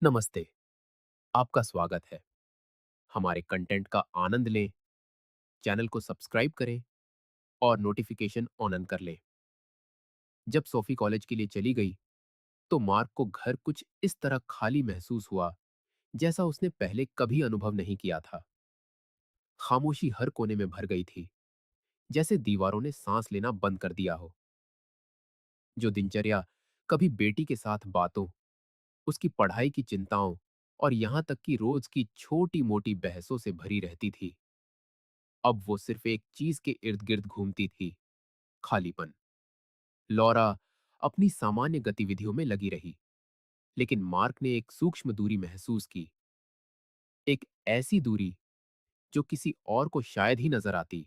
नमस्ते। आपका स्वागत है। हमारे कंटेंट का आनंद लें, चैनल को सब्सक्राइब करें और नोटिफिकेशन ऑन कर लें। जब सोफी कॉलेज के लिए चली गई तो मार्क को घर कुछ इस तरह खाली महसूस हुआ जैसा उसने पहले कभी अनुभव नहीं किया था। खामोशी हर कोने में भर गई थी, जैसे दीवारों ने सांस लेना बंद कर दिया हो। जो दिनचर्या कभी बेटी के साथ बातों, उसकी पढ़ाई की चिंताओं और यहां तक कि रोज की छोटी मोटी बहसों से भरी रहती थी, अब वो सिर्फ एक चीज के इर्द गिर्द घूमती थी, खालीपन। लॉरा अपनी सामान्य गतिविधियों में लगी रही, लेकिन मार्क ने एक सूक्ष्म दूरी महसूस की। एक ऐसी दूरी जो किसी और को शायद ही नजर आती,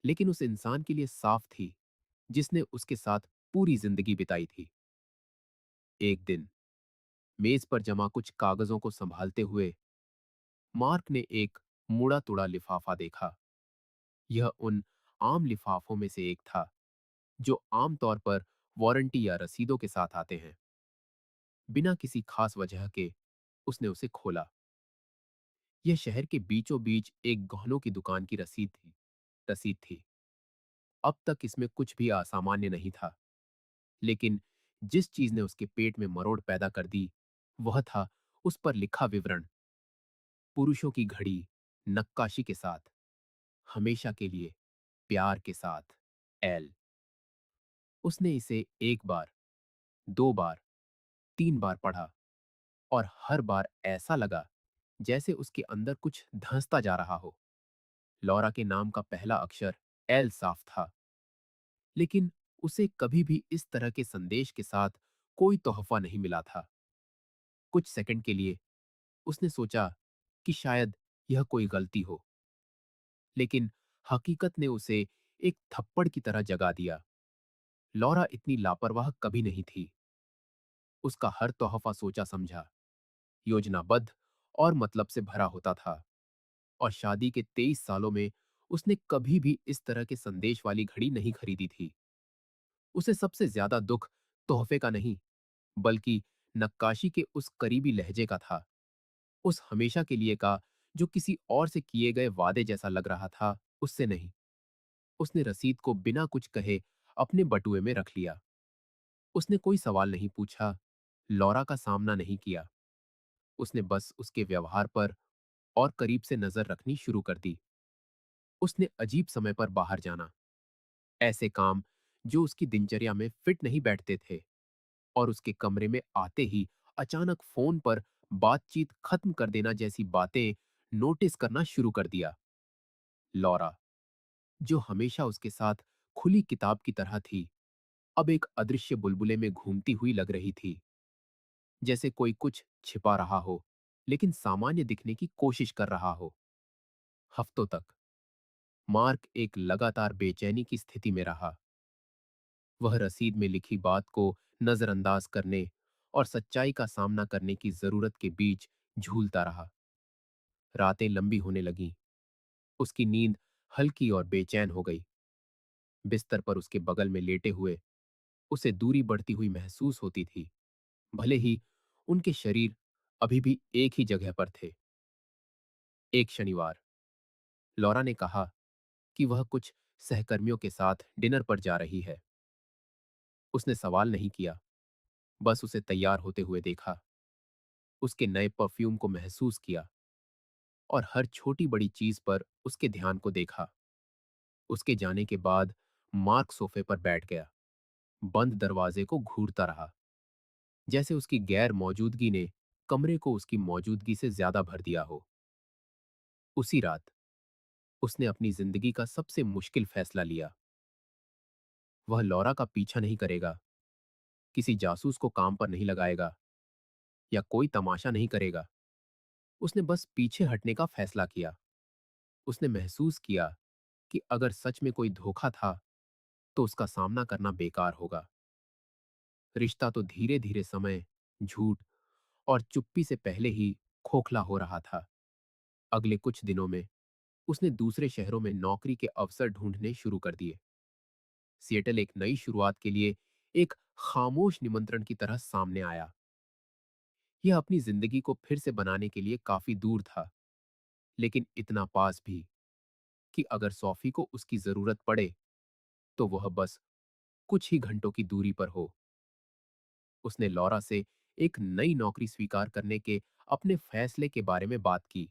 लेकिन उस इंसान के लिए साफ थी जिसने उसके साथ पूरी जिंदगी बिताई थी। एक दिन मेज पर जमा कुछ कागजों को संभालते हुए मार्क ने एक मुड़ा तुड़ा लिफाफा देखा। यह उन आम लिफाफों में से एक था जो आमतौर पर वारंटी या रसीदों के साथ आते हैं। बिना किसी खास वजह के उसने उसे खोला। यह शहर के बीचों बीच एक गहनों की दुकान की रसीद थी। अब तक इसमें कुछ भी असामान्य नहीं था, लेकिन जिस चीज ने उसके पेट में मरोड़ पैदा कर दी वह था उस पर लिखा विवरण। पुरुषों की घड़ी, नक्काशी के साथ, हमेशा के लिए, प्यार के साथ, एल। उसने इसे एक बार, दो बार, तीन बार पढ़ा और हर बार ऐसा लगा जैसे उसके अंदर कुछ धंसता जा रहा हो। लॉरा के नाम का पहला अक्षर एल साफ था, लेकिन उसे कभी भी इस तरह के संदेश के साथ कोई तोहफा नहीं मिला था। कुछ सेकंड के लिए उसने सोचा कि शायद यह कोई गलती हो, लेकिन हकीकत ने उसे एक थप्पड़ की तरह जगा दिया। लॉरा इतनी लापरवाह कभी नहीं थी। उसका हर तोहफा सोचा समझा, योजनाबद्ध और मतलब से भरा होता था, और शादी के 23 सालों में उसने कभी भी इस तरह के संदेश वाली घड़ी नहीं खरीदी थी। उसे सबसे ज्यादा दुख तोहफे का नहीं, बल्कि नक्काशी के उस करीबी लहजे का था, उस हमेशा के लिए का जो किसी और से किए गए वादे जैसा लग रहा था, उससे नहीं। उसने रसीद को बिना कुछ कहे अपने बटुए में रख लिया। उसने कोई सवाल नहीं पूछा, लॉरा का सामना नहीं किया। उसने बस उसके व्यवहार पर और करीब से नजर रखनी शुरू कर दी। उसने अजीब समय पर बाहर जाना, ऐसे काम जो उसकी दिनचर्या में फिट नहीं बैठते थे, और उसके कमरे में आते ही अचानक फोन पर बातचीत खत्म कर देना जैसी बातें नोटिस करना शुरू कर दिया। लॉरा, जो हमेशा उसके साथ खुली किताब की तरह थी, अब एक अदृश्य बुलबुले में घूमती हुई लग रही थी, जैसे कोई कुछ छिपा रहा हो लेकिन सामान्य दिखने की कोशिश कर रहा हो। हफ्तों तक मार्क एक लगातार बेचैनी की स्थिति में रहा। वह रसीद में लिखी बात को नजरअंदाज करने और सच्चाई का सामना करने की जरूरत के बीच झूलता रहा। रातें लंबी होने लगीं। उसकी नींद हल्की और बेचैन हो गई। बिस्तर पर उसके बगल में लेटे हुए उसे दूरी बढ़ती हुई महसूस होती थी, भले ही उनके शरीर अभी भी एक ही जगह पर थे। एक शनिवार लॉरा ने कहा कि वह कुछ सहकर्मियों के साथ डिनर पर जा रही है। उसने सवाल नहीं किया, बस उसे तैयार होते हुए देखा, उसके नए परफ्यूम को महसूस किया और हर छोटी बड़ी चीज पर उसके ध्यान को देखा। उसके जाने के बाद मार्क सोफे पर बैठ गया, बंद दरवाजे को घूरता रहा, जैसे उसकी गैर मौजूदगी ने कमरे को उसकी मौजूदगी से ज्यादा भर दिया हो। उसी रात उसने अपनी जिंदगी का सबसे मुश्किल फैसला लिया। वह लॉरा का पीछा नहीं करेगा, किसी जासूस को काम पर नहीं लगाएगा या कोई तमाशा नहीं करेगा। उसने बस पीछे हटने का फैसला किया। उसने महसूस किया कि अगर सच में कोई धोखा था तो उसका सामना करना बेकार होगा। रिश्ता तो धीरे धीरे समय, झूठ और चुप्पी से पहले ही खोखला हो रहा था। अगले कुछ दिनों में उसने दूसरे शहरों में नौकरी के अवसर ढूंढने शुरू कर दिए। सिएटल एक नई शुरुआत के लिए एक खामोश निमंत्रण की तरह सामने आया। यह अपनी जिंदगी को फिर से बनाने के लिए काफी दूर था, लेकिन इतना पास भी कि अगर सोफी को उसकी जरूरत पड़े तो वह बस कुछ ही घंटों की दूरी पर हो। उसने लॉरा से एक नई नौकरी स्वीकार करने के अपने फैसले के बारे में बात की,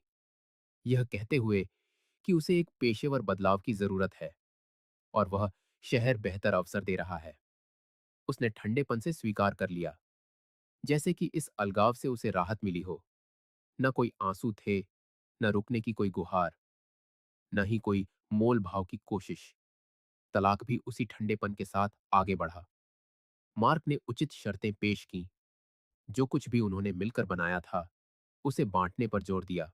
यह कहते हुए कि उसे एक पेशेवर बदलाव की जरूरत है और वह शहर बेहतर अवसर दे रहा है। उसने ठंडेपन से स्वीकार कर लिया, जैसे कि इस अलगाव से उसे राहत मिली हो। न कोई आंसू थे, न रुकने की कोई गुहार, न ही कोई मोल भाव की कोशिश। तलाक भी उसी ठंडेपन के साथ आगे बढ़ा। मार्क ने उचित शर्तें पेश की। जो कुछ भी उन्होंने मिलकर बनाया था उसे बांटने पर जोर दिया,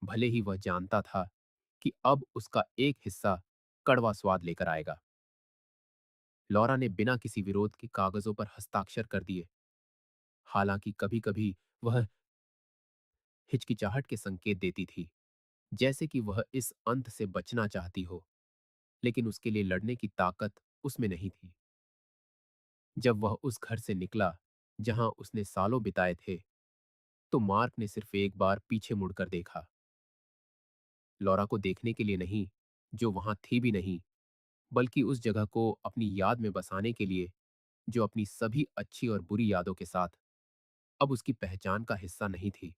भले ही वह जानता था कि अब उसका एक हिस्सा कड़वा स्वाद लेकर आएगा। लॉरा ने बिना किसी विरोध के कागजों पर हस्ताक्षर कर दिए। हालांकि कभी कभी वह हिचकिचाहट के संकेत देती थी, जैसे कि वह इस अंत से बचना चाहती हो, लेकिन उसके लिए लड़ने की ताकत उसमें नहीं थी। जब वह उस घर से निकला जहां उसने सालों बिताए थे, तो मार्क ने सिर्फ एक बार पीछे मुड़कर देखा। लॉरा को देखने के लिए नहीं, जो वहां थी भी नहीं, बल्कि उस जगह को अपनी याद में बसाने के लिए, जो अपनी सभी अच्छी और बुरी यादों के साथ अब उसकी पहचान का हिस्सा नहीं थी।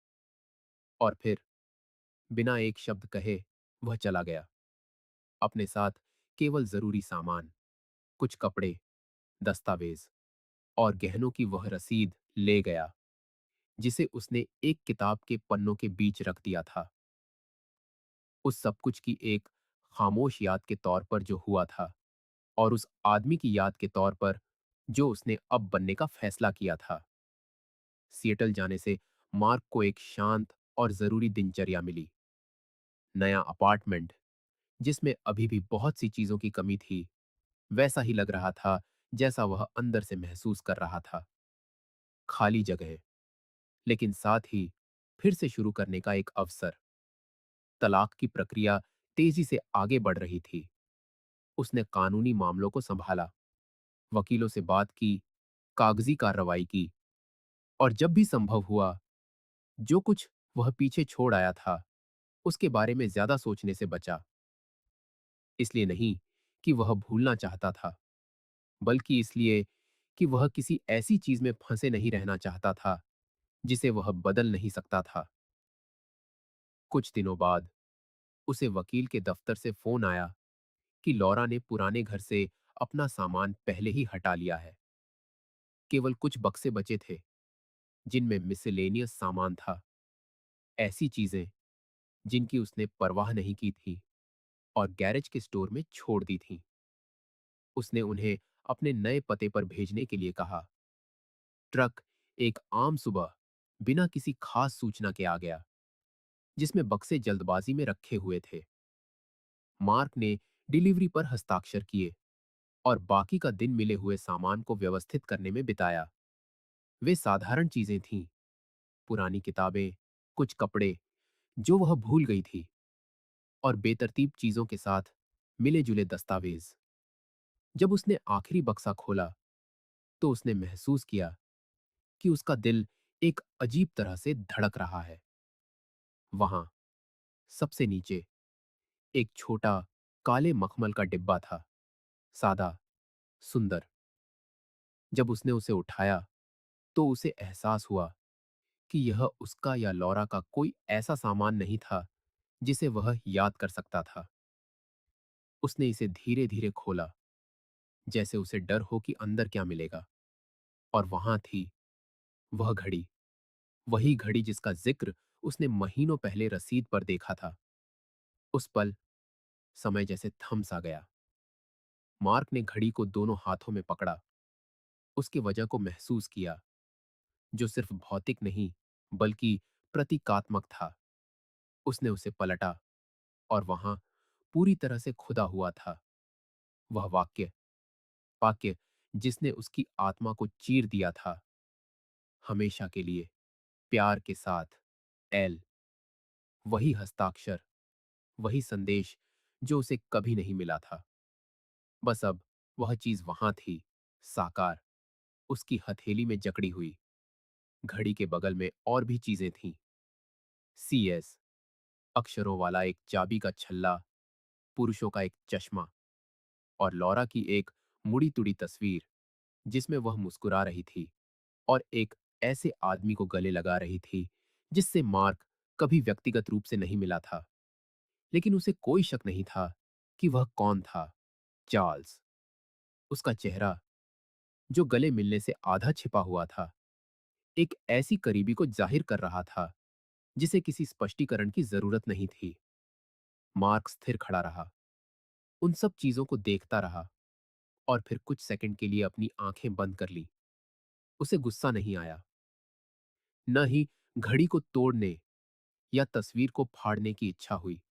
और फिर बिना एक शब्द कहे वह चला गया, अपने साथ केवल जरूरी सामान, कुछ कपड़े, दस्तावेज और गहनों की वह रसीद ले गया जिसे उसने एक किताब के पन्नों के बीच रख दिया था। उस सब कुछ की एक खामोश याद के तौर पर जो हुआ था, और उस आदमी की याद के तौर पर जो उसने अब बनने का फैसला किया था। सिएटल जाने से मार्क को एक शांत और जरूरी दिनचर्या मिली। नया अपार्टमेंट, जिसमें अभी भी बहुत सी चीजों की कमी थी, वैसा ही लग रहा था जैसा वह अंदर से महसूस कर रहा था। खाली जगह, लेकिन साथ ही फिर से शुरू करने का एक अवसर। तलाक की प्रक्रिया तेजी से आगे बढ़ रही थी। उसने कानूनी मामलों को संभाला, वकीलों से बात की, कागजी कार्रवाई की, और जब भी संभव हुआ, जो कुछ वह पीछे छोड़ आया था उसके बारे में ज्यादा सोचने से बचा। इसलिए नहीं कि वह भूलना चाहता था, बल्कि इसलिए कि वह किसी ऐसी चीज में फंसे नहीं रहना चाहता था जिसे वह बदल नहीं सकता था। कुछ दिनों बाद उसे वकील के दफ्तर से फोन आया कि लॉरा ने पुराने घर से अपना सामान पहले ही हटा लिया है। केवल कुछ बक्से बचे थे जिनमें मिसेलेनियस सामान था, ऐसी चीजें जिनकी उसने परवाह नहीं की थी और गैरेज के स्टोर में छोड़ दी थीं। उसने उन्हें अपने नए पते पर भेजने के लिए कहा। ट्रक एक आम सुबह बिना किसी खास सूचना के आ गया, जिसमें बक्से जल्दबाजी में रखे हुए थे। मार्क ने डिलीवरी पर हस्ताक्षर किए और बाकी का दिन मिले हुए सामान को व्यवस्थित करने में बिताया। वे साधारण चीजें थीं, पुरानी किताबें, कुछ कपड़े जो वह भूल गई थी, और बेतरतीब चीजों के साथ मिले जुले दस्तावेज। जब उसने आखिरी बक्सा खोला तो उसने महसूस किया कि उसका दिल एक अजीब तरह से धड़क रहा है। वहां सबसे नीचे एक छोटा काले मखमल का डिब्बा था, सादा, सुंदर। जब उसने उसे उठाया तो उसे एहसास हुआ कि यह उसका या लॉरा का कोई ऐसा सामान नहीं था जिसे वह याद कर सकता था। उसने इसे धीरे धीरे खोला, जैसे उसे डर हो कि अंदर क्या मिलेगा। और वहां थी वह घड़ी, वही घड़ी जिसका जिक्र उसने महीनों पहले रसीद पर देखा था। उस पल समय जैसे थम सा गया। मार्क ने घड़ी को दोनों हाथों में पकड़ा, उसके वजह को महसूस किया, जो सिर्फ भौतिक नहीं बल्कि प्रतीकात्मक था। उसने उसे पलटा और वहां पूरी तरह से खुदा हुआ था वह वाक्य, वाक्य जिसने उसकी आत्मा को चीर दिया था। हमेशा के लिए, प्यार के साथ, एल। वही हस्ताक्षर, वही संदेश जो उसे कभी नहीं मिला था। बस अब वह चीज वहां थी, साकार, उसकी हथेली में जकड़ी हुई। घड़ी के बगल में और भी चीजें थीं। CS, अक्षरों वाला एक चाबी का छल्ला, पुरुषों का एक चश्मा और लॉरा की एक मुड़ी तुड़ी तस्वीर जिसमें वह मुस्कुरा रही थी और एक ऐसे आदमी को गले लगा रही थी जिससे मार्क कभी व्यक्तिगत रूप से नहीं मिला था। लेकिन उसे कोई शक नहीं था कि वह कौन था। चार्ल्स। उसका चेहरा, जो गले मिलने से आधा छिपा हुआ था, एक ऐसी करीबी को जाहिर कर रहा था जिसे किसी स्पष्टीकरण की जरूरत नहीं थी। मार्क स्थिर खड़ा रहा, उन सब चीजों को देखता रहा और फिर कुछ सेकंड के लिए अपनी आंखें बंद कर ली। उसे गुस्सा नहीं आया, न ही घड़ी को तोड़ने या तस्वीर को फाड़ने की इच्छा हुई।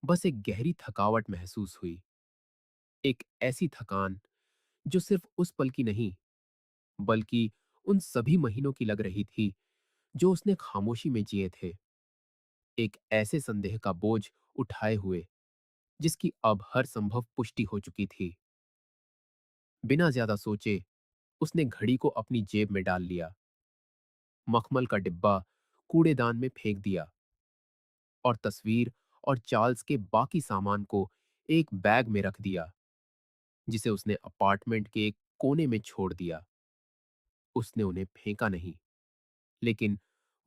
बस एक गहरी थकावट महसूस हुई, एक ऐसी थकान जो सिर्फ उस पल की नहीं, बल्कि उन सभी महीनों की लग रही थी जो उसने खामोशी में जिए थे। एक ऐसे संदेह का बोझ उठाए हुए जिसकी अब हर संभव पुष्टि हो चुकी थी। बिना ज्यादा सोचे उसने घड़ी को अपनी जेब में डाल लिया, मखमल का डिब्बा कूड़ेदान में फेंक दिया और तस्वीर और चार्ल्स के बाकी सामान को एक बैग में रख दिया जिसे उसने अपार्टमेंट के एक कोने में छोड़ दिया। उसने उन्हें फेंका नहीं, लेकिन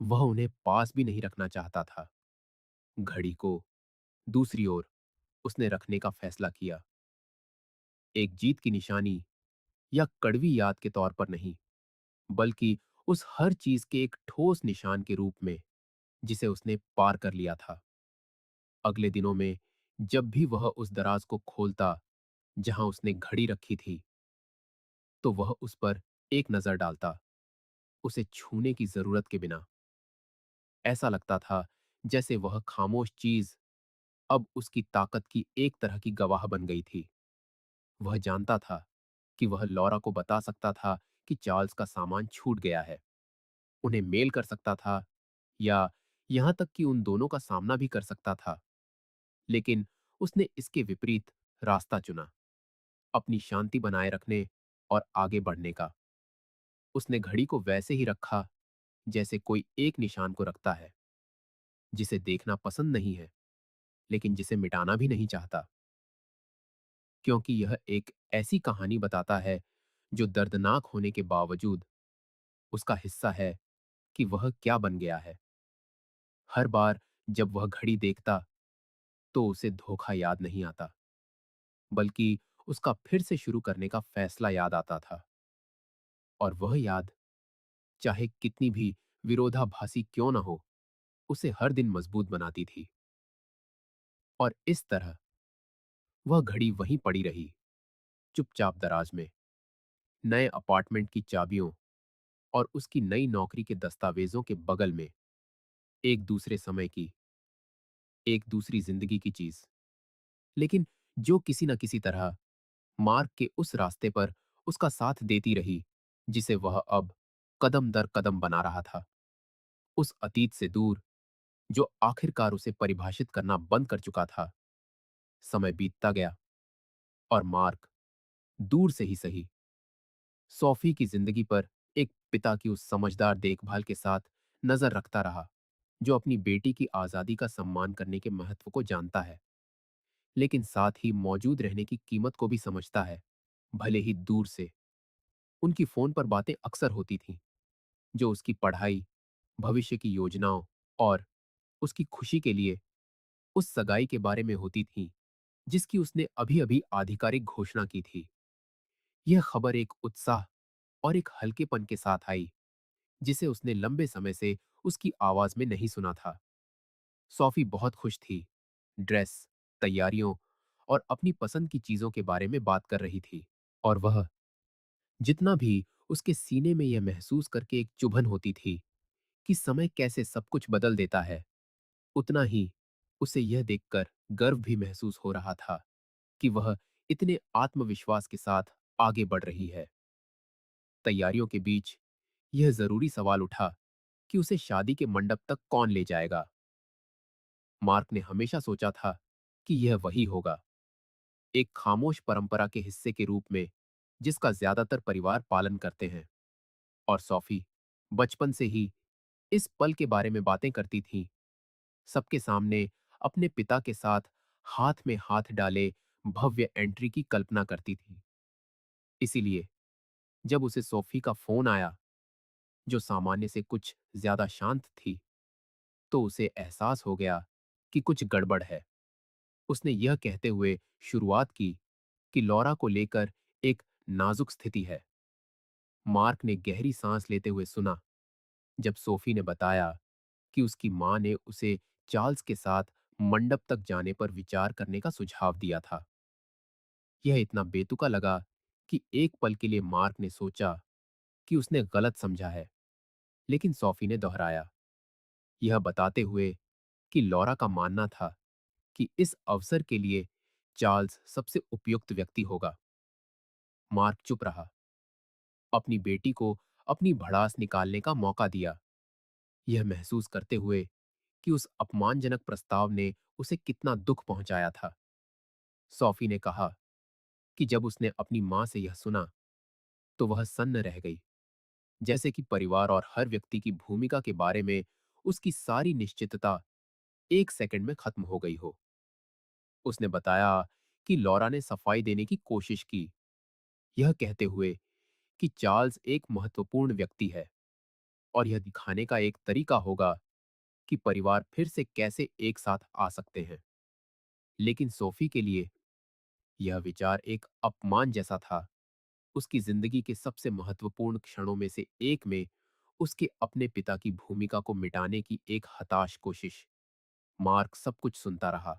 वह उन्हें पास भी नहीं रखना चाहता था। घड़ी को दूसरी ओर उसने रखने का फैसला किया, एक जीत की निशानी या कड़वी याद के तौर पर नहीं, बल्कि उस हर चीज के एक ठोस निशान के रूप में जिसे उसने पार कर लिया था। अगले दिनों में जब भी वह उस दराज को खोलता जहां उसने घड़ी रखी थी, तो वह उस पर एक नजर डालता, उसे छूने की जरूरत के बिना। ऐसा लगता था जैसे वह खामोश चीज अब उसकी ताकत की एक तरह की गवाह बन गई थी। वह जानता था कि वह लॉरा को बता सकता था कि चार्ल्स का सामान छूट गया है, उन्हें मेल कर सकता था या यहां तक कि उन दोनों का सामना भी कर सकता था। लेकिन उसने इसके विपरीत रास्ता चुना, अपनी शांति बनाए रखने और आगे बढ़ने का। उसने घड़ी को वैसे ही रखा जैसे कोई एक निशान को रखता है, जिसे देखना पसंद नहीं है, लेकिन जिसे मिटाना भी नहीं चाहता, क्योंकि यह एक ऐसी कहानी बताता है जो दर्दनाक होने के बावजूद उसका हिस्सा है कि वह क्या बन गया है। हर बार जब वह घड़ी देखता तो उसे धोखा याद नहीं आता, बल्कि उसका फिर से शुरू करने का फैसला याद आता था। और वह याद, चाहे कितनी भी विरोधाभासी क्यों न हो, उसे हर दिन मजबूत बनाती थी। और इस तरह वह घड़ी वहीं पड़ी रही, चुपचाप दराज में, नए अपार्टमेंट की चाबियों और उसकी नई नौकरी के दस्तावेजों के बगल में, एक दूसरे समय की, एक दूसरी जिंदगी की चीज, लेकिन जो किसी न किसी तरह मार्ग के उस रास्ते पर उसका साथ देती रही जिसे वह अब कदम दर कदम बना रहा था, उस अतीत से दूर जो आखिरकार उसे परिभाषित करना बंद कर चुका था। समय बीतता गया और मार्क, दूर से ही सही, सोफी की जिंदगी पर एक पिता की उस समझदार देखभाल के साथ नजर रखता रहा जो अपनी बेटी की आजादी का सम्मान करने के महत्व को जानता है, लेकिन साथ ही मौजूद रहने की कीमत को भी समझता है, भले ही दूर से। उनकी फोन पर बातें अक्सर होती थीं, जो उसकी पढ़ाई, भविष्य की योजनाओं और उसकी खुशी के लिए उस सगाई के बारे में होती थीं जिसकी उसने अभी-अभी आधिकारिक घोषणा की थी। यह खबर एक उत्साह और एक हल्केपन के साथ आई जिसे उसने लंबे समय से उसकी आवाज में नहीं सुना था। सोफी बहुत खुश थी, ड्रेस, तैयारियों और अपनी पसंद की चीजों के बारे में बात कर रही थी। और वह, जितना भी उसके सीने में यह महसूस करके एक चुभन होती थी कि समय कैसे सब कुछ बदल देता है, उतना ही उसे यह देखकर गर्व भी महसूस हो रहा था कि वह इतने आत्मविश्वास के साथ आगे बढ़ रही है। तैयारियों के बीच यह जरूरी सवाल उठा कि उसे शादी के मंडप तक कौन ले जाएगा। मार्क ने हमेशा सोचा था कि यह वही होगा, एक खामोश परंपरा के हिस्से के रूप में जिसका ज्यादातर परिवार पालन करते हैं। और सोफी बचपन से ही इस पल के बारे में बातें करती थीं, सबके सामने अपने पिता के साथ हाथ में हाथ डाले भव्य एंट्री की कल्पना करती थी। इसीलिए जब उसे सोफी का फोन आया, जो सामान्य से कुछ ज्यादा शांत थी, तो उसे एहसास हो गया कि कुछ गड़बड़ है। उसने यह कहते हुए शुरुआत की कि लॉरा को लेकर एक नाजुक स्थिति है। मार्क ने गहरी सांस लेते हुए सुना जब सोफी ने बताया कि उसकी मां ने उसे चार्ल्स के साथ मंडप तक जाने पर विचार करने का सुझाव दिया था। यह इतना बेतुका लगा कि एक पल के लिए मार्क ने सोचा कि उसने गलत समझा है, लेकिन सोफी ने दोहराया, यह बताते हुए कि लॉरा का मानना था कि इस अवसर के लिए चार्ल्स सबसे उपयुक्त व्यक्ति होगा। मार्क चुप रहा, अपनी बेटी को अपनी भड़ास निकालने का मौका दिया, यह महसूस करते हुए कि उस अपमानजनक प्रस्ताव ने उसे कितना दुख पहुंचाया था। सोफी ने कहा कि जब उसने अपनी मां से यह सुना, तो वह सन्न रह गई, जैसे कि परिवार और हर व्यक्ति की भूमिका के बारे में उसकी सारी निश्चितता एक सेकंड में खत्म हो गई हो। उसने बताया कि लॉरा ने सफाई देने की कोशिश की, यह कहते हुए कि चार्ल्स एक महत्वपूर्ण व्यक्ति है और यह दिखाने का एक तरीका होगा कि परिवार फिर से कैसे एक साथ आ सकते हैं। लेकिन सोफी के लिए यह विचार एक अपमान जैसा था। उसकी जिंदगी के सबसे महत्वपूर्ण क्षणों में से एक में उसके अपने पिता की भूमिका को मिटाने की एक हताश कोशिश। मार्क सब कुछ सुनता रहा।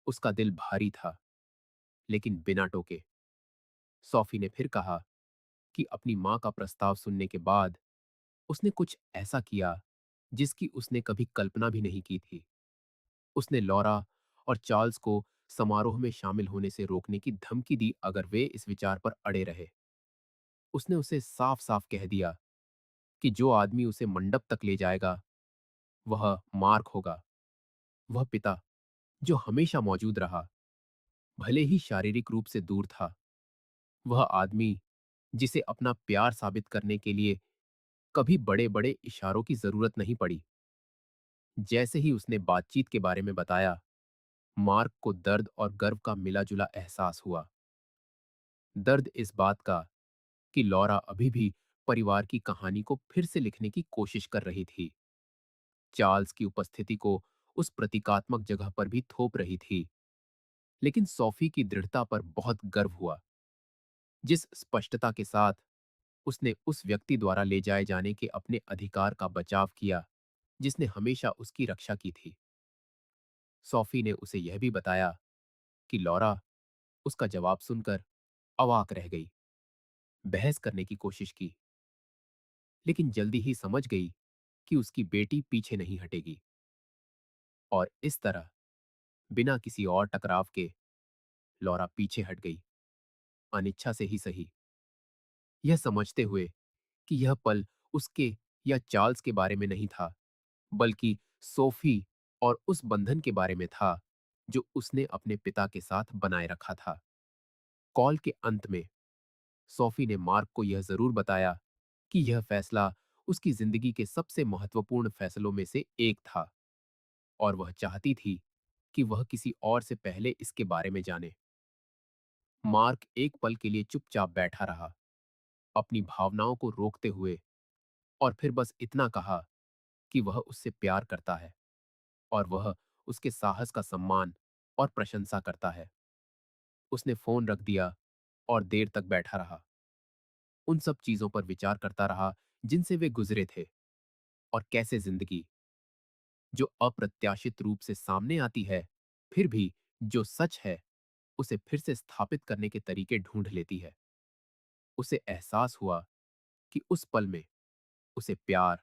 उसका दिल भारी था, लेकिन बिना टोके। सोफी ने फिर कहा कि अपनी मां का प्रस्ताव सुनने के बाद उसने कुछ ऐसा किया जिसकी उसने कभी कल्पना भी नहीं की थी। उसने लॉरा और चार्ल्स को समारोह में शामिल होने से रोकने की धमकी दी अगर वे इस विचार पर अड़े रहे। उसने उसे साफ साफ कह दिया कि जो आदमी उसे मंडप तक ले जाएगा वह मार्क होगा। वह पिता जो हमेशा मौजूद रहा, भले ही शारीरिक रूप से दूर था। वह आदमी जिसे अपना प्यार साबित करने के लिए कभी बड़े बड़े इशारों की जरूरत नहीं पड़ी। जैसे ही उसने बातचीत के बारे में बताया, मार्क को दर्द और गर्व का मिला जुला एहसास हुआ। दर्द इस बात का कि लॉरा अभी भी परिवार की कहानी को फिर से लिखने की कोशिश कर रही थी। चार्ल्स की उपस्थिति को उस प्रतीकात्मक जगह पर भी थोप रही थी, लेकिन सोफी की दृढ़ता पर बहुत गर्व हुआ। जिस स्पष्टता के साथ उसने उस व्यक्ति द्वारा ले जाए जाने के अपने अधिकार का बचाव किया जिसने हमेशा उसकी रक्षा की थी। सोफी ने उसे यह भी बताया कि लॉरा उसका जवाब सुनकर अवाक रह गई, बहस करने की कोशिश की, लेकिन जल्दी ही समझ गई कि उसकी बेटी पीछे नहीं हटेगी। और इस तरह बिना किसी और टकराव के लॉरा पीछे हट गई, अनिच्छा से ही सही, यह समझते हुए कि यह पल उसके या चार्ल्स के बारे में नहीं था, बल्कि सोफी और उस बंधन के बारे में था जो उसने अपने पिता के साथ बनाए रखा था। कॉल के अंत में सोफी ने मार्क को यह जरूर बताया कि यह फैसला उसकी जिंदगी के सबसे महत्वपूर्ण फैसलों में से एक था और वह चाहती थी कि वह किसी और से पहले इसके बारे में जाने। मार्क एक पल के लिए चुपचाप बैठा रहा, अपनी भावनाओं को रोकते हुए, और फिर बस इतना कहा कि वह उससे प्यार करता है और वह उसके साहस का सम्मान और प्रशंसा करता है। उसने फोन रख दिया और देर तक बैठा रहा, उन सब चीजों पर विचार करता रहा जिनसे वे गुजरे थे, और कैसे जिंदगी जो अप्रत्याशित रूप से सामने आती है, फिर भी जो सच है उसे फिर से स्थापित करने के तरीके ढूंढ लेती है। उसे एहसास हुआ कि उस पल में उसे प्यार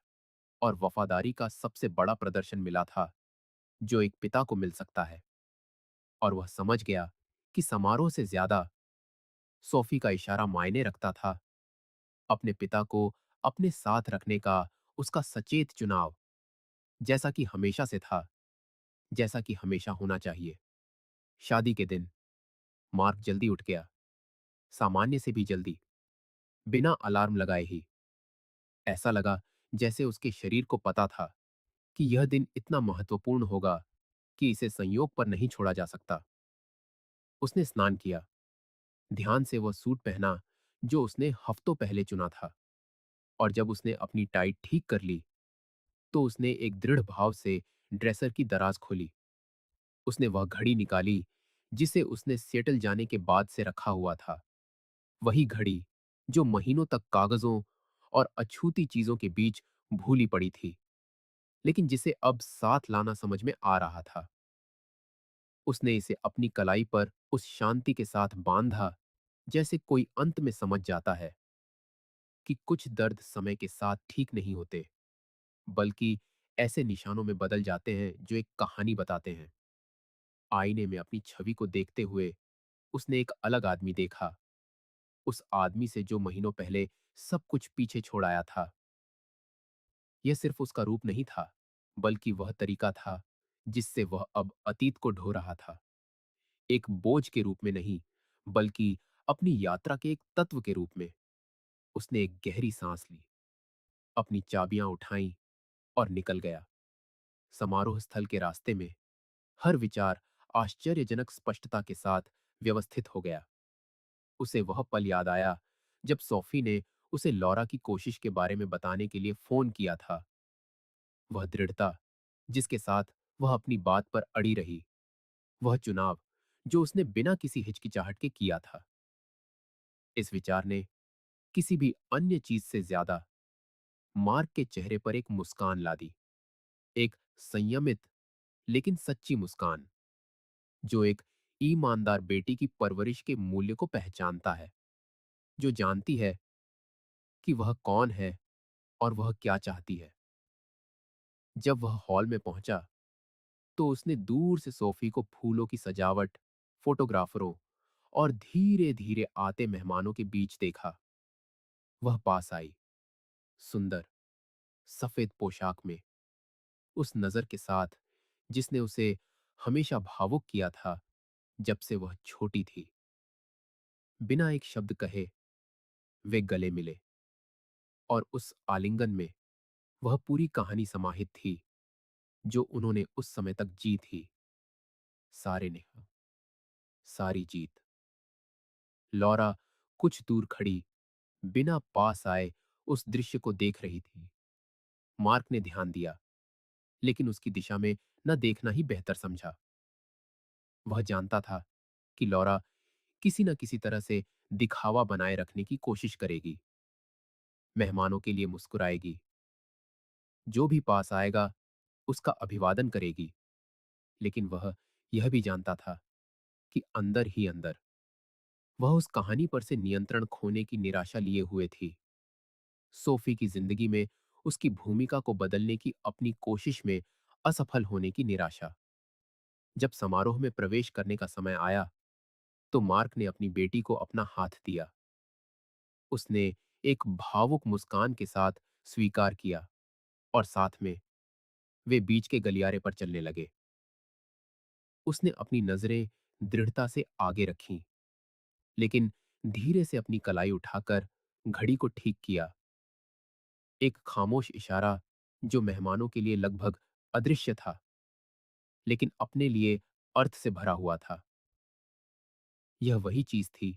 और वफादारी का सबसे बड़ा प्रदर्शन मिला था जो एक पिता को मिल सकता है। और वह समझ गया कि समारोह से ज्यादा सोफी का इशारा मायने रखता था, अपने पिता को अपने साथ रखने का उसका सचेत चुनाव, जैसा कि हमेशा से था, जैसा कि हमेशा होना चाहिए। शादी के दिन मार्क जल्दी उठ गया, सामान्य से भी जल्दी, बिना अलार्म लगाए ही। ऐसा लगा जैसे उसके शरीर को पता था कि यह दिन इतना महत्वपूर्ण होगा कि इसे संयोग पर नहीं छोड़ा जा सकता। उसने स्नान किया, ध्यान से वह सूट पहना जो उसने हफ्तों पहले चुना था, और जब उसने अपनी टाई ठीक कर ली, तो उसने एक दृढ़ भाव से ड्रेसर की दराज खोली। उसने वह घड़ी निकाली जिसे उसने सिएटल जाने के बाद से रखा हुआ था। वही घड़ी जो महीनों तक कागजों और अछूती चीजों के बीच भूली पड़ी थी, लेकिन जिसे अब साथ लाना समझ में आ रहा था। उसने इसे अपनी कलाई पर उस शांति के साथ बांधा, जैसे कोई अंत में समझ जाता है कि कुछ दर्द समय के साथ ठीक नहीं होते, बल्कि ऐसे निशानों में बदल जाते हैं जो एक कहानी बताते हैं। आईने में अपनी छवि को देखते हुए उसने एक अलग आदमी देखा, उस आदमी से जो महीनों पहले सब कुछ पीछे छोड़ आया था। यह सिर्फ उसका रूप नहीं था, बल्कि वह तरीका था जिससे वह अब अतीत को ढो रहा था। एक बोझ के रूप में नहीं, बल्कि अपनी यात्रा के एक तत्व के रूप में। उसने एक गहरी सांस ली, अपनी चाबियां उठाईं और निकल गया। समारोह स्थल के रास्ते में हर विचार आश्चर्यजनक स्पष्टता के साथ व्यवस्थित हो गया। उसे वह पल याद आया जब सोफी ने उसे लॉरा की कोशिश के बारे में बताने के लिए फोन किया था। वह दृढ़ता जिसके साथ वह अपनी बात पर अड़ी रही, वह चुनाव जो उसने बिना किसी हिचकिचाहट के किया था। इस विचार ने किसी भी अन्य चीज से ज्यादा मार्क के चेहरे पर एक मुस्कान ला दी। एक संयमित लेकिन सच्ची मुस्कान, जो एक ईमानदार बेटी की परवरिश के मूल्य को पहचानता है, जो जानती है कि वह कौन है और वह क्या चाहती है। जब वह हॉल में पहुंचा, तो उसने दूर से सोफी को फूलों की सजावट, फोटोग्राफरों और धीरे धीरे आते मेहमानों के बीच देखा। वह पास आई, सुंदर सफेद पोशाक में, उस नजर के साथ जिसने उसे हमेशा भावुक किया था जब से वह छोटी थी। बिना एक शब्द कहे वे गले मिले, और उस आलिंगन में वह पूरी कहानी समाहित थी जो उन्होंने उस समय तक जी थी। सारे नेहा, सारी जीत। लॉरा कुछ दूर खड़ी बिना पास आए उस दृश्य को देख रही थी। मार्क ने ध्यान दिया, लेकिन उसकी दिशा में न देखना ही बेहतर समझा। वह जानता था कि लॉरा किसी न किसी तरह से दिखावा बनाए रखने की कोशिश करेगी, मेहमानों के लिए मुस्कुराएगी, जो भी पास आएगा उसका अभिवादन करेगी। लेकिन वह यह भी जानता था कि अंदर ही अंदर वह उस कहानी पर से नियंत्रण खोने की निराशा लिए हुए थी। सोफी की जिंदगी में उसकी भूमिका को बदलने की अपनी कोशिश में असफल होने की निराशा। जब समारोह में प्रवेश करने का समय आया, तो मार्क ने अपनी बेटी को अपना हाथ दिया। उसने एक भावुक मुस्कान के साथ स्वीकार किया, और साथ में वे बीच के गलियारे पर चलने लगे। उसने अपनी नजरें दृढ़ता से आगे रखीं, लेकिन धीरे से अपनी कलाई उठाकर घड़ी को ठीक किया। एक खामोश इशारा जो मेहमानों के लिए लगभग अदृश्य था, लेकिन अपने लिए अर्थ से भरा हुआ था। यह वही चीज थी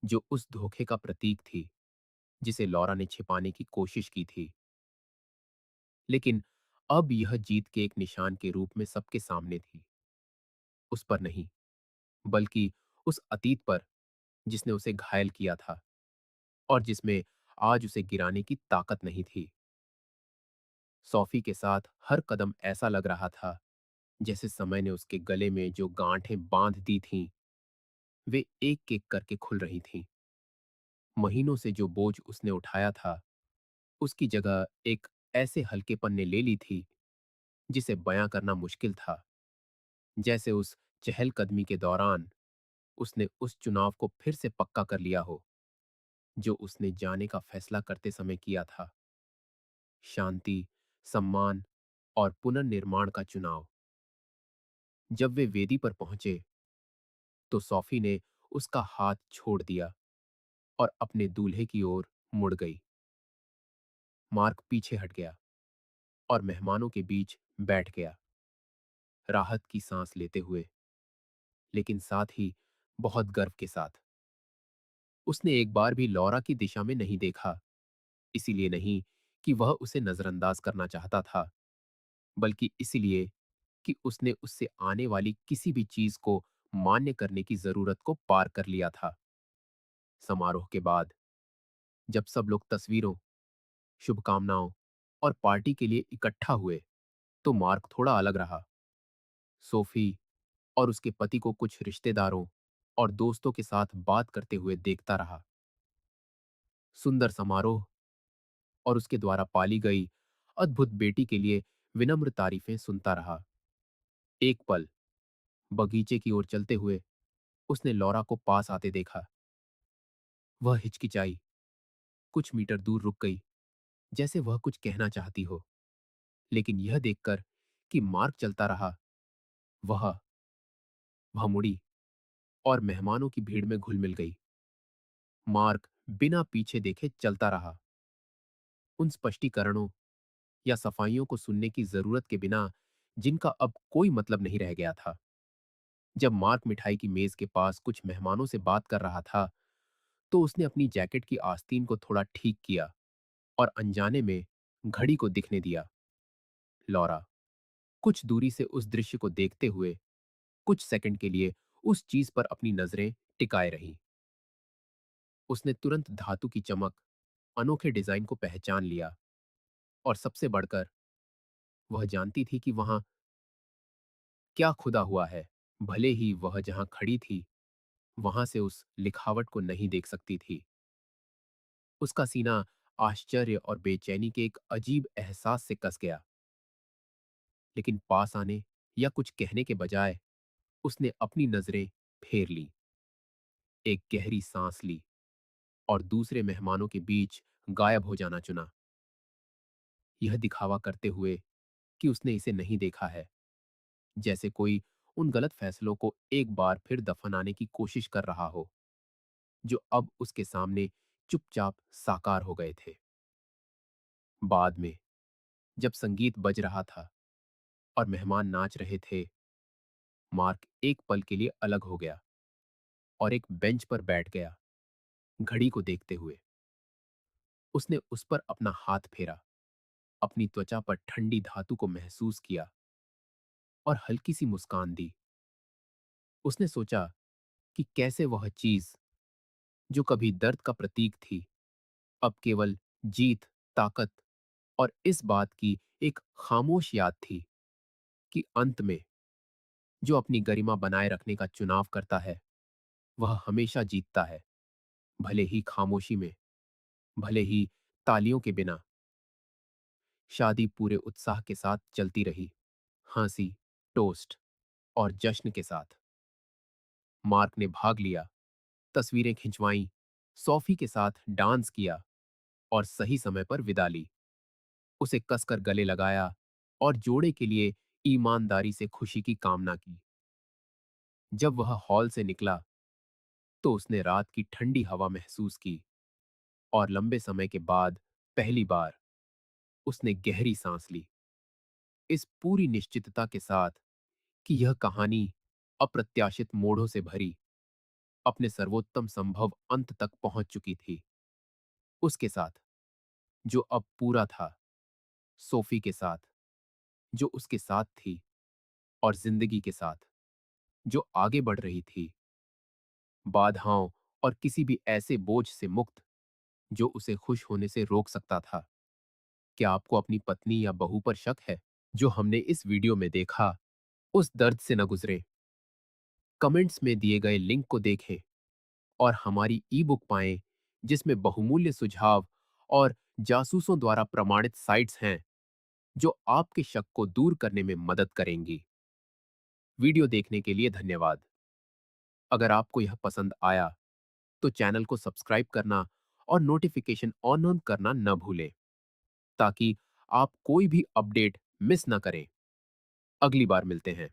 जो उस धोखे का प्रतीक थी जिसे लॉरा ने छिपाने की कोशिश की थी। लेकिन अब यह जीत के एक निशान के रूप में सबके सामने थी। उस पर नहीं, बल्कि उस अतीत पर जिसने उसे घायल किया था, और जिसमें आज उसे गिराने की ताकत नहीं थी। सोफी के साथ हर कदम ऐसा लग रहा था जैसे समय ने उसके गले में जो गांठें बांध दी थीं, वे एक एक करके खुल रही थीं। महीनों से जो बोझ उसने उठाया था, उसकी जगह एक ऐसे हल्केपन ने ले ली थी जिसे बयां करना मुश्किल था। जैसे उस चहलकदमी के दौरान उसने उस चुनाव को फिर से पक्का कर लिया हो जो उसने जाने का फैसला करते समय किया था। शांति, सम्मान और पुनर्निर्माण का चुनाव। जब वे वेदी पर पहुंचे, तो सोफी ने उसका हाथ छोड़ दिया और अपने दूल्हे की ओर मुड़ गई। मार्क पीछे हट गया और मेहमानों के बीच बैठ गया, राहत की सांस लेते हुए, लेकिन साथ ही बहुत गर्व के साथ। उसने एक बार भी लौरा की दिशा में नहीं देखा, इसीलिए नहीं कि वह उसे नजरअंदाज करना चाहता था, बल्कि इसलिए कि उसने उससे आने वाली किसी भी चीज को मान्य करने की जरूरत को पार कर लिया था। समारोह के बाद जब सब लोग तस्वीरों, शुभकामनाओं और पार्टी के लिए इकट्ठा हुए, तो मार्क थोड़ा अलग रहा। सोफी और उसके पति को कुछ रिश्तेदारों और दोस्तों के साथ बात करते हुए देखता रहा। सुंदर समारोह और उसके द्वारा पाली गई अद्भुत बेटी के लिए विनम्र तारीफें सुनता रहा। एक पल बगीचे की ओर चलते हुए उसने लौरा को पास आते देखा। वह हिचकिचाई, कुछ मीटर दूर रुक गई, जैसे वह कुछ कहना चाहती हो, लेकिन यह देखकर कि मार्क चलता रहा, वह वह मुड़ी और मेहमानों की भीड़ में घुल मिल गई। मार्क बिना पीछे देखे चलता रहा, उन स्पष्टीकरणों या सफाइयों को सुनने की जरूरत के बिना जिनका अब कोई मतलब नहीं रह गया था। जब मार्क मिठाई की मेज के पास कुछ मेहमानों से बात कर रहा था, तो उसने अपनी जैकेट की आस्तीन को थोड़ा ठीक किया और अनजाने में घड़ी को दिखने दिया। लौरा कुछ दूरी से उस दृश्य को देखते हुए कुछ सेकंड के लिए उस चीज पर अपनी नजरें टिकाए रही। उसने तुरंत धातु की चमक, अनोखे डिजाइन को पहचान लिया, और सबसे बढ़कर वह जानती थी कि वहां क्या खुदा हुआ है। भले ही वह जहां खड़ी थी वहां से उस लिखावट को नहीं देख सकती थी। उसका सीना आश्चर्य और बेचैनी के एक अजीब एहसास से कस गया, लेकिन पास आने या कुछ कहने के बजाय उसने अपनी नजरें फेर ली, एक गहरी सांस ली और दूसरे मेहमानों के बीच गायब हो जाना चुना, यह दिखावा करते हुए कि उसने इसे नहीं देखा है, जैसे कोई उन गलत फैसलों को एक बार फिर दफनाने की कोशिश कर रहा हो, जो अब उसके सामने चुपचाप साकार हो गए थे। बाद में जब संगीत बज रहा था और मेहमान नाच रहे थे, मार्क एक पल के लिए अलग हो गया और एक बेंच पर बैठ गया, घड़ी को देखते हुए। उसने उस पर अपना हाथ फेरा, अपनी त्वचा पर ठंडी धातु को महसूस किया और हल्की सी मुस्कान दी। उसने सोचा कि कैसे वह चीज जो कभी दर्द का प्रतीक थी, अब केवल जीत, ताकत और इस बात की एक खामोश याद थी कि अंत में जो अपनी गरिमा बनाए रखने का चुनाव करता है, वह हमेशा जीतता है, भले ही खामोशी में, भले ही तालियों के बिना। शादी पूरे उत्साह के साथ चलती रही, हंसी, टोस्ट और जश्न के साथ। मार्क ने भाग लिया, तस्वीरें खिंचवाईं, सोफी के साथ डांस किया और सही समय पर विदा ली। उसे कसकर गले लगाया और जोड़े के लिए ईमानदारी से खुशी की कामना की। जब वह हॉल से निकला, तो उसने रात की ठंडी हवा महसूस की और लंबे समय के बाद पहली बार उसने गहरी सांस ली, इस पूरी निश्चितता के साथ कि यह कहानी अप्रत्याशित मोड़ों से भरी अपने सर्वोत्तम संभव अंत तक पहुंच चुकी थी। उसके साथ जो अब पूरा था, सोफी के साथ जो उसके साथ थी, और जिंदगी के साथ जो आगे बढ़ रही थी, बाधाओं और किसी भी ऐसे बोझ से मुक्त जो उसे खुश होने से रोक सकता था। क्या आपको अपनी पत्नी या बहू पर शक है? जो हमने इस वीडियो में देखा, उस दर्द से न गुजरे। कमेंट्स में दिए गए लिंक को देखें और हमारी ई बुक पाएं, जिसमें बहुमूल्य सुझाव और जासूसों द्वारा प्रमाणित साइट्स हैं जो आपके शक को दूर करने में मदद करेंगी। वीडियो देखने के लिए धन्यवाद। अगर आपको यह पसंद आया तो चैनल को सब्सक्राइब करना और नोटिफिकेशन ऑन करना न भूलें, ताकि आप कोई भी अपडेट मिस न करें। अगली बार मिलते हैं।